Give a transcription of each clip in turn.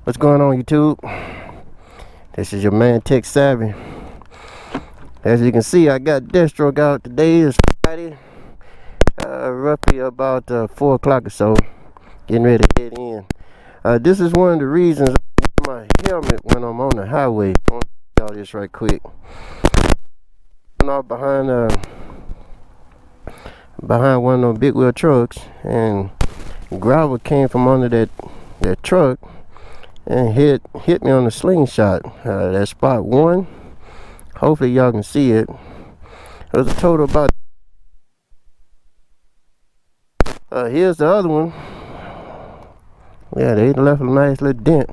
What's going on, YouTube? This is your man Tech Savvy. As you can see, I got Deathstroke out today. It's Friday, roughly about 4 o'clock or so. Getting ready to head in. This is one of the reasons I wear my helmet when I'm on the highway. I want to show y'all this right quick. I'm off behind one of those big wheel trucks, and gravel came from under that truck and hit me on the slingshot. That's spot one. Hopefully y'all can see it. It was a total about. Here's the other one. Yeah, they left a nice little dent.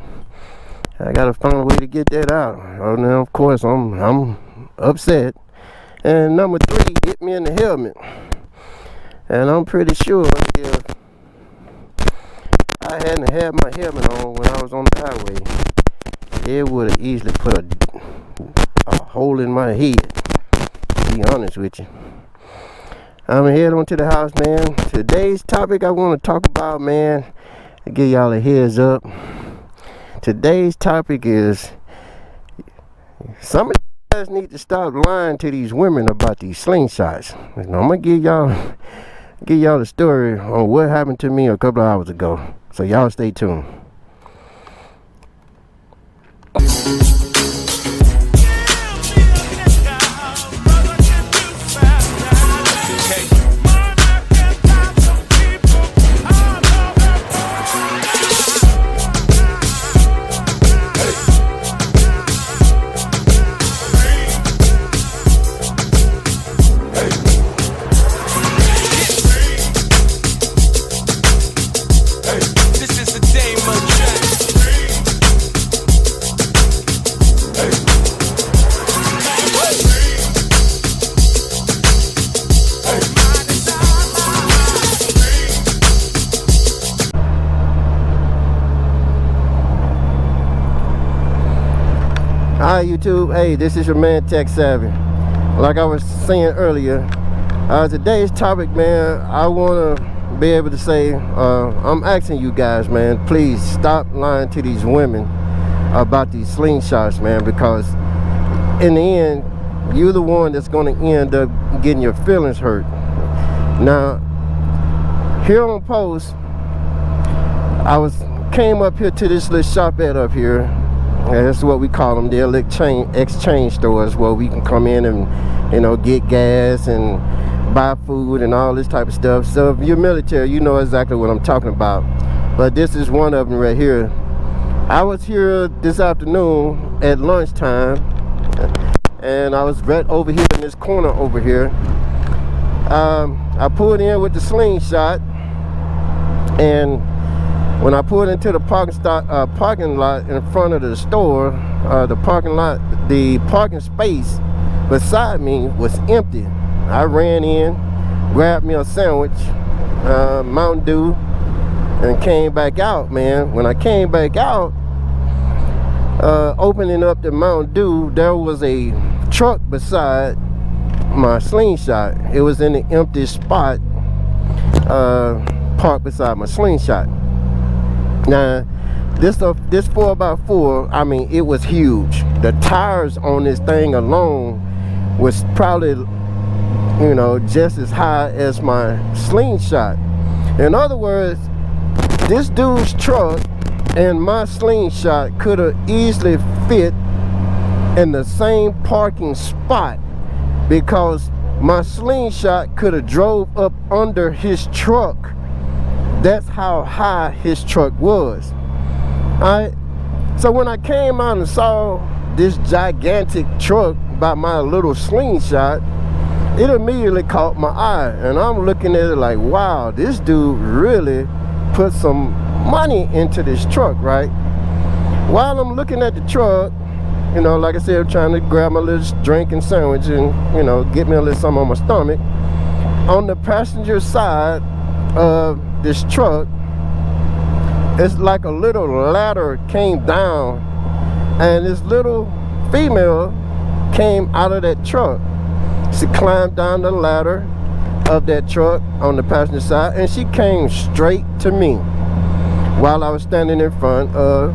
I gotta find a way to get that out. Oh, now of course I'm upset. And number 3 hit me in the helmet. And I'm pretty sure if I hadn't had my helmet on when I was on the highway, it would have easily put a hole in my head, to be honest with you. I'm gonna head on to the house, man. Today's topic I want to talk about, man, to give y'all a heads up. Today's topic is some of you guys need to stop lying to these women about these slingshots. I'm gonna give y'all the story on what happened to me a couple of hours ago. So y'all stay tuned. Hi YouTube, hey, this is your man Tech Savvy. Like I was saying earlier, today's topic, man, I want to be able to say, I'm asking you guys, man, please stop lying to these women about these slingshots, man, because in the end, you're the one that's going to end up getting your feelings hurt. Now, here on post, came up here to this little shop up here. That's what we call them, the exchange stores, where we can come in and, get gas and buy food and all this type of stuff. So if you're military, you know exactly what I'm talking about. But this is one of them right here. I was here this afternoon at lunchtime, and I was right over here in this corner over here. I pulled in with the slingshot, and when I pulled into the parking lot in front of the store, the parking space beside me was empty. I ran in, grabbed me a sandwich, Mountain Dew, and came back out, man. When I came back out, opening up the Mountain Dew, there was a truck beside my slingshot. It was in the empty spot, parked beside my slingshot. Now, this 4x4, I mean, it was huge. The tires on this thing alone was probably, just as high as my slingshot. In other words, this dude's truck and my slingshot could have easily fit in the same parking spot, because my slingshot could have drove up under his truck. That's how high his truck was. Alright, so when I came out and saw this gigantic truck by my little slingshot, it immediately caught my eye, and I'm looking at it like, wow, this dude really put some money into this truck, right? While I'm looking at the truck, like I said, I'm trying to grab my little drink and sandwich and, get me a little something on my stomach. On the passenger side of this truck, it's like a little ladder came down, and this little female came out of that truck. She climbed down the ladder of that truck on the passenger side, and she came straight to me while I was standing in front of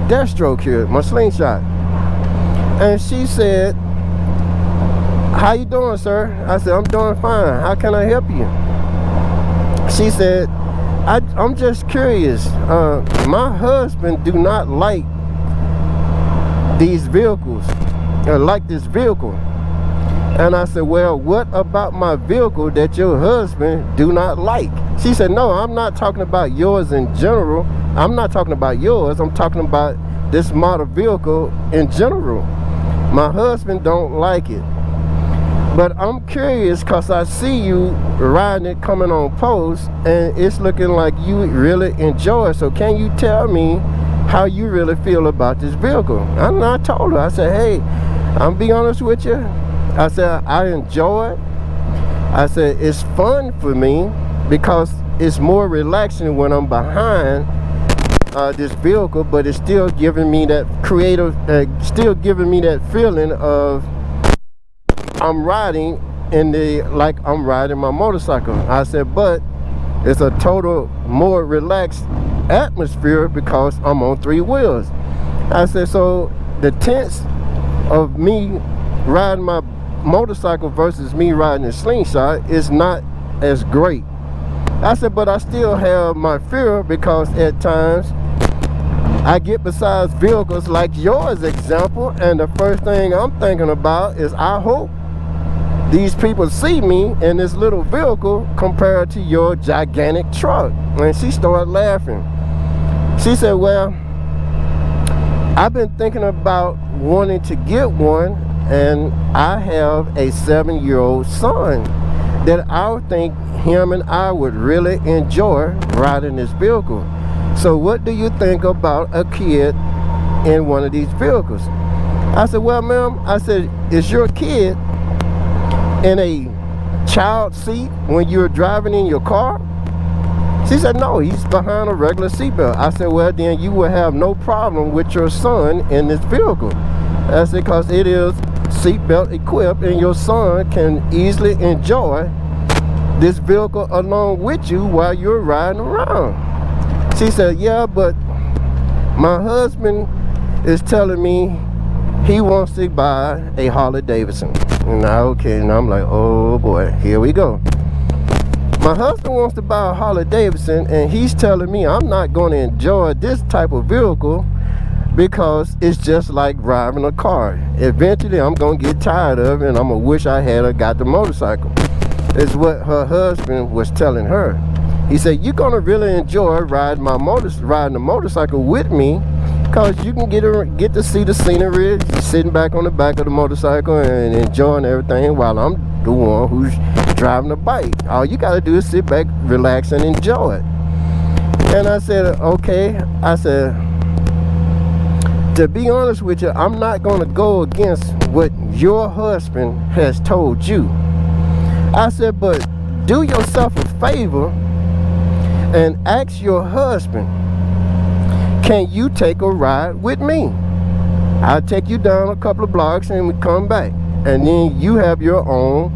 Deathstroke here, my slingshot. And she said, how you doing, sir? I said, I'm doing fine. How can I help you? She said, I'm just curious. My husband do not like these vehicles, like this vehicle. And I said, well, what about my vehicle that your husband do not like? She said, no, I'm not talking about yours in general. I'm not talking about yours. I'm talking about this model vehicle in general. My husband don't like it. But I'm curious because I see you riding it coming on post, and it's looking like you really enjoy it. So can you tell me how you really feel about this vehicle? And I told her, I said, hey, I'm be honest with you. I said, I enjoy it. I said, it's fun for me because it's more relaxing when I'm behind this vehicle, but it's still giving me that creative, still giving me that feeling of I'm riding in the, like I'm riding my motorcycle. I said, but it's a total more relaxed atmosphere because I'm on 3 wheels. I said, so the tense of me riding my motorcycle versus me riding a slingshot is not as great. I said, but I still have my fear because at times I get beside vehicles like yours example, and the first thing I'm thinking about is I hope these people see me in this little vehicle compared to your gigantic truck. And she started laughing. She said, well, I've been thinking about wanting to get one, and I have a 7-year-old son that I would think him and I would really enjoy riding this vehicle. So what do you think about a kid in one of these vehicles? I said, well, ma'am, I said, is your kid in a child seat when you're driving in your car? She said, no, he's behind a regular seatbelt. I said, well, then you will have no problem with your son in this vehicle. I said, because it is seatbelt equipped and your son can easily enjoy this vehicle along with you while you're riding around. She said, yeah, but my husband is telling me he wants to buy a Harley Davidson. And I'm like, oh boy, here we go. My husband wants to buy a Harley Davidson, and he's telling me I'm not going to enjoy this type of vehicle because it's just like driving a car. Eventually, I'm going to get tired of it, and I'm going to wish I had got the motorcycle. Is what her husband was telling her. He said, you're going to really enjoy riding the motorcycle with me because you can get to see the scenery, sitting back on the back of the motorcycle and enjoying everything while I'm the one who's driving the bike. All you got to do is sit back, relax, and enjoy it. And I said, okay. I said, to be honest with you, I'm not going to go against what your husband has told you. I said, but do yourself a favor and ask your husband, can you take a ride with me? I'll take you down a couple of blocks and we come back. And then you have your own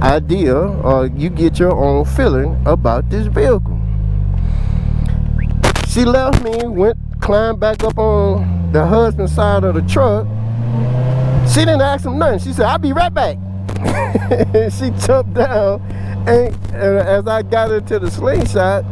idea, or you get your own feeling about this vehicle. She left me, climbed back up on the husband's side of the truck. She didn't ask him nothing. She said, I'll be right back. She jumped down, and as I got into the slingshot,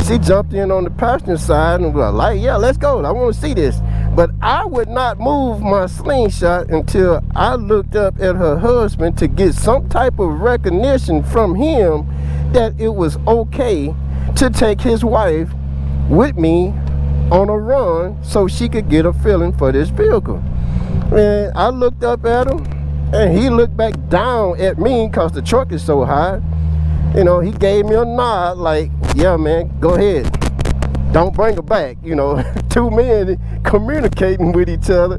she jumped in on the passenger side and was like, yeah, let's go, I want to see this. But I would not move my slingshot until I looked up at her husband to get some type of recognition from him that it was okay to take his wife with me on a run so she could get a feeling for this vehicle. And I looked up at him, and he looked back down at me because the truck is so high. You know, he gave me a nod like, yeah, man, go ahead. Don't bring her back. You know, two men communicating with each other,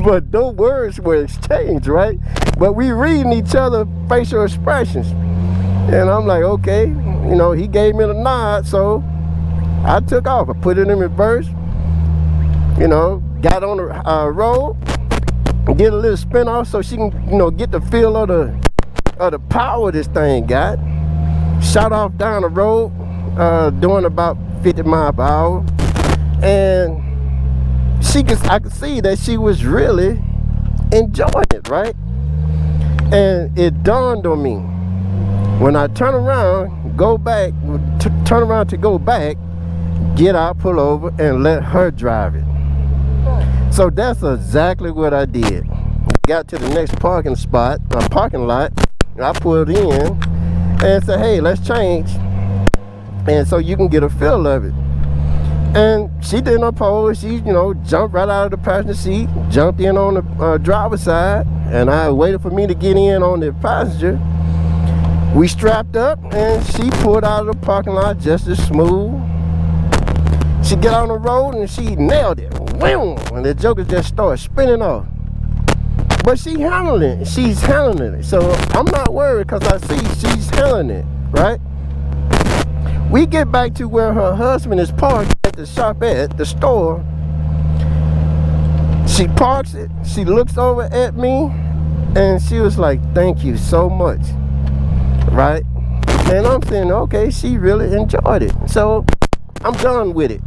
but no words were exchanged, right? But we reading each other facial expressions. And I'm like, okay, you know, he gave me the nod, so I took off. I put it in reverse, you know, got on the road, get a little spin off so she can, you know, get the feel of the power this thing got. Shot off down the road, doing about 50 miles per hour, and I could see that she was really enjoying it, right? And it dawned on me when I turn around, turn around to go back, get out, pull over, and let her drive it. So that's exactly what I did. Got to the next parking lot. I pulled in and said, hey, let's change, and so you can get a feel of it. And she didn't oppose. She, jumped right out of the passenger seat, jumped in on the driver's side, and I waited for me to get in on the passenger. We strapped up, and she pulled out of the parking lot just as smooth. She got on the road, and she nailed it. Wham! And the joker just started spinning off. But she's handling it. So I'm not worried because I see she's handling it, right? We get back to where her husband is parked at the shop at the store. She parks it. She looks over at me, and she was like, thank you so much, right? And I'm saying, okay, she really enjoyed it. So I'm done with it.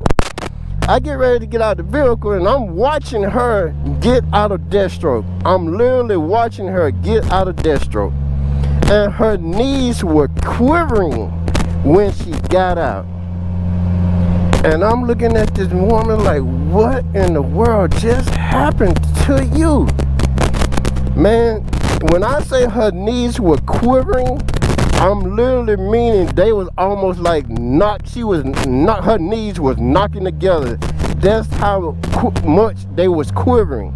I get ready to get out of the vehicle, and I'm watching her get out of Deathstroke. I'm literally watching her get out of Deathstroke. And her knees were quivering when she got out. And I'm looking at this woman like, what in the world just happened to you? Man, when I say her knees were quivering, I'm literally meaning they was almost like her knees was knocking together. That's how much they was quivering.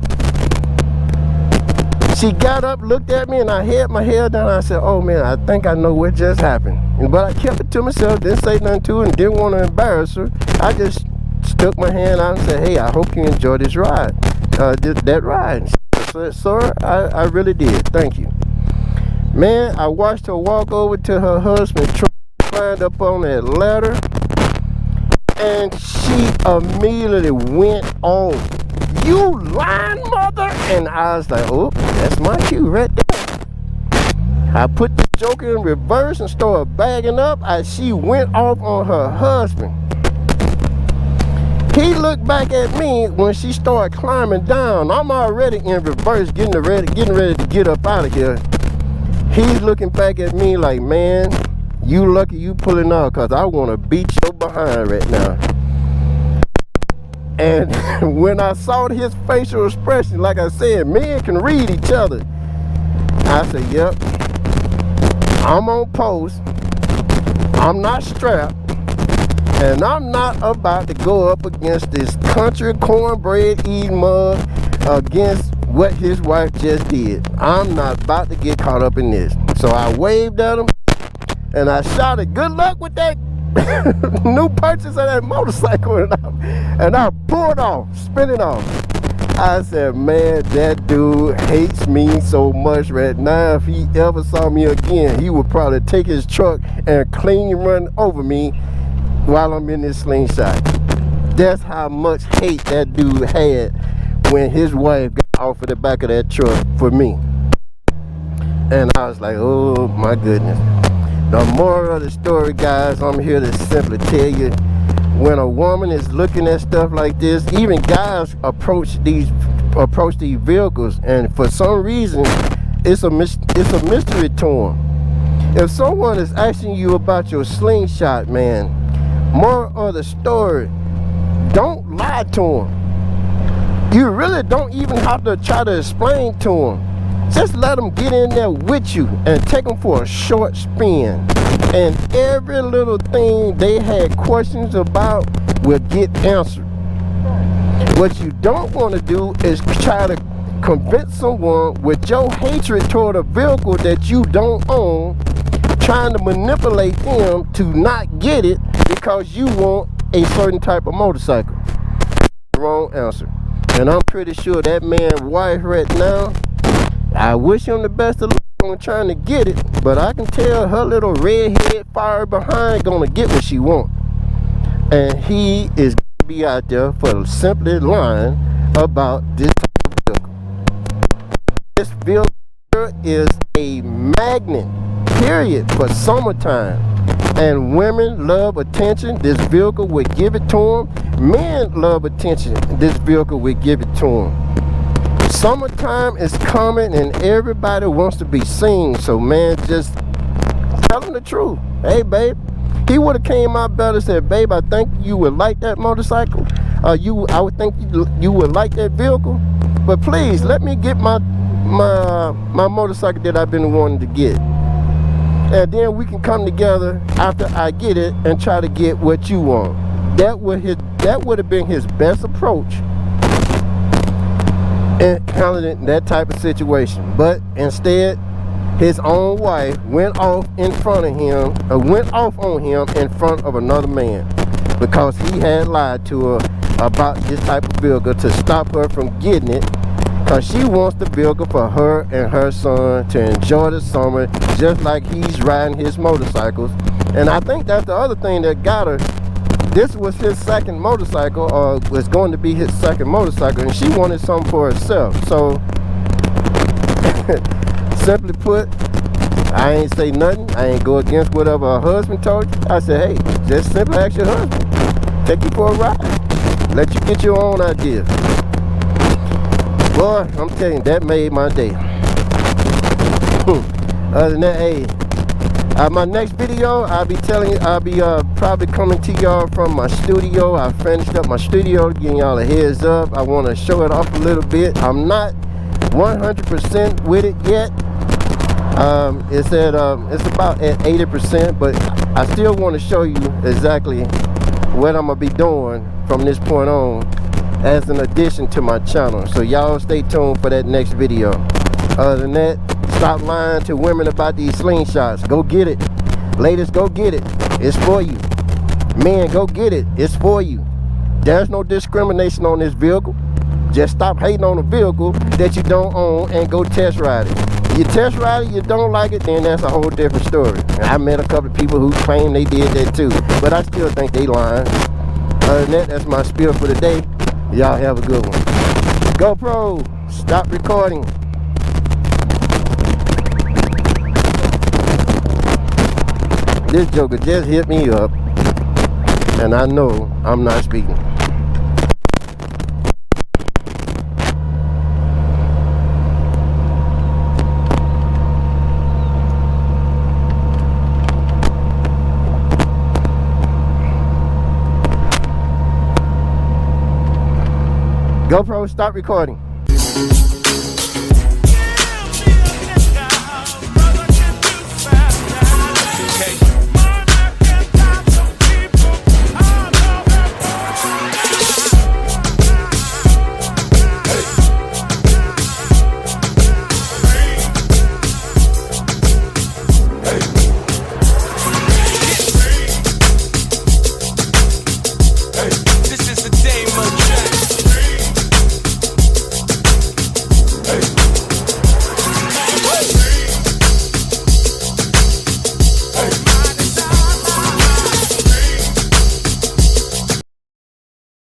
She got up, looked at me, and I had my head down. I said, oh man, I think I know what just happened. But I kept it to myself, didn't say nothing to her, and didn't want to embarrass her. I just stuck my hand out and said, hey, I hope you enjoy this ride, that ride. She said, sir, I really did, thank you. Man, I watched her walk over to her husband's truck, climbed up on that ladder, and she immediately went off. You lying mother! And I was like, oh, that's my cue right there. I put the joker in reverse and started bagging up as she went off on her husband. He looked back at me when she started climbing down. I'm already in reverse, getting ready to get up out of here. He's looking back at me like, man, you lucky you pulling out, because I want to beat your behind right now. And when I saw his facial expression, like I said, men can read each other. I said, yep, I'm on post. I'm not strapped. And I'm not about to go up against this country cornbread eating mug against what his wife just did. I'm not about to get caught up in this. So I waved at him and I shouted, good luck with that new purchase of that motorcycle. And I pulled off, spinning off. I said, man, that dude hates me so much right now. If he ever saw me again, he would probably take his truck and clean run over me while I'm in this slingshot. That's how much hate that dude had when his wife got off of the back of that truck for me. And I was like, oh my goodness. The moral of the story, guys, I'm here to simply tell you, when a woman is looking at stuff like this, even guys approach these vehicles, and for some reason it's a mystery to them. If someone is asking you about your slingshot, man, moral of the story, don't lie to them. You really don't even have to try to explain to them. Just let them get in there with you and take them for a short spin. And every little thing they had questions about will get answered. What you don't want to do is try to convince someone with your hatred toward a vehicle that you don't own, trying to manipulate them to not get it because you want a certain type of motorcycle. Wrong answer. And I'm pretty sure that man's wife right now, I wish him the best of luck on trying to get it, but I can tell her little redhead fire behind gonna get what she want. And he is gonna be out there for simply lying about this type of vehicle. This vehicle is a magnet, period, for summertime. And women love attention. This vehicle would give it to them. Men love attention. This vehicle will give it to them. Summertime is coming and everybody wants to be seen. So man, just tell them the truth. Hey babe, he would have came out better and said, babe, I think you would like that motorcycle. I would think you would like that vehicle. But please let me get my motorcycle that I've been wanting to get. And then we can come together after I get it and try to get what you want. That would have been his best approach in handling that type of situation. But instead, his own wife went off on him in front of another man because he had lied to her about this type of vehicle to stop her from getting it, because she wants the vehicle for her and her son to enjoy the summer just like he's riding his motorcycles. And I think that's the other thing that got her. This was his second motorcycle, or was going to be his second motorcycle, and she wanted something for herself. So simply put, I ain't say nothing. I ain't go against whatever her husband told you. I said, hey, just simply ask your husband, take you for a ride, let you get your own ideas. Boy, I'm telling you, that made my day. Other than that, hey, my next video, I'll be probably coming to y'all from my studio. I finished up my studio, giving y'all a heads up. I want to show it off a little bit. I'm not 100% with it yet. It's about at 80%, but I still want to show you exactly what I'm gonna be doing from this point on as an addition to my channel. So y'all stay tuned for that next video. Other than that, stop lying to women about these slingshots. Go get it. Ladies, go get it. It's for you. Men, go get it. It's for you. There's no discrimination on this vehicle. Just stop hating on a vehicle that you don't own and go test ride it. You test ride it, you don't like it, then that's a whole different story. And I met a couple of people who claim they did that too, but I still think they lying. Other than that, that's my spiel for the day. Y'all have a good one. GoPro, stop recording. This joker just hit me up, and I know I'm not speaking. GoPro, stop recording.